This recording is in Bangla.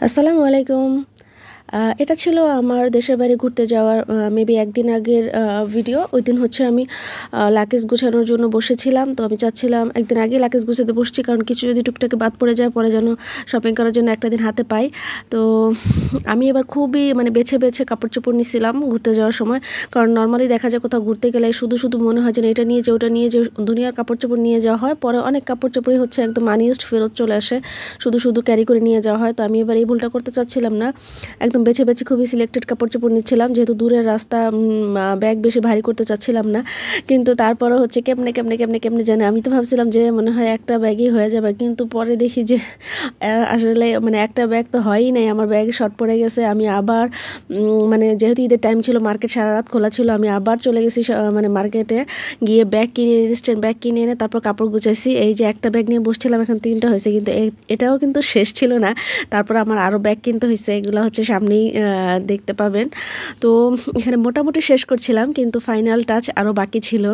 আসসালামু আলাইকুম। এটা ছিল আমার দেশের বাড়ি ঘুরতে যাওয়ার মেবি ১ দিন আগের ভিডিও। ওইদিন হচ্ছে আমি লাগেজ গোছানোর জন্য বসেছিলাম। তো আমি চাচ্ছিলাম ১ দিন আগেই লাগেজ গুছাতে বসছি, কারণ কিছু যদি টুকটাকি বাদ পড়ে যায় পরে যেন শপিং করার জন্য একটা দিন হাতে পাই। তো আমি এবার খুবই বেছে, বেছে কাপড়-চোপড় নিচ্ছিলাম ঘুরতে যাওয়ার সময়। কারণ নরমালি দেখা যায় কোথাও ঘুরতে গেলে শুধু মনে হয় যেন এটা নিয়ে যাই, ওটা নিয়ে যাই, দুনিয়ার কাপড়-চোপড় নিয়ে যাওয়া হয়। পরে অনেক কাপড়-চোপড়ই হচ্ছে একদম আনইউজড ফেরত চলে আসে। শুধু ক্যারি করে নিয়ে যাওয়া হয়। তো আমি এবার এই ভুলটা করতে চাচ্ছিলাম না। একদম বেছে, বেছে খুবই সিলেক্টেড কাপড়-চোপড় নিচ্ছিলাম। যেহেতু দূরের রাস্তা, ব্যাগ বেশি ভারী করতে চাচ্ছিলাম না। কিন্তু তারপরেও হচ্ছে কেমনে জানি আমি তো ভাবছিলাম যে মনে হয় একটা ব্যাগই হয়ে যাবে। কিন্তু পরে দেখি যে আসলে একটা ব্যাগ তো হয়ই নাই। আমার ব্যাগে শর্ট পড়ে গেছে। আমি আবার যেহেতু ঈদের টাইম ছিল, মার্কেট সারারাত খোলা ছিল। আমি আবার চলে গেছি মার্কেটে গিয়ে ব্যাগ কিনে ইনস্ট্যান্ট ব্যাগ কিনে এনে তারপর কাপড় গুছাইছি। এই যে একটা ব্যাগ নিয়ে বসছিলাম, এখন ৩টা হয়েছে। কিন্তু এটাও কিন্তু শেষ ছিল না। তারপর আমার আরও ব্যাগ কিনতে হয়েছে। এগুলো হচ্ছে সামনেই দেখতে পাবেন। তো এখানে মোটামুটি শেষ করছিলাম, কিন্তু ফাইনাল টাচ আরও বাকি ছিল।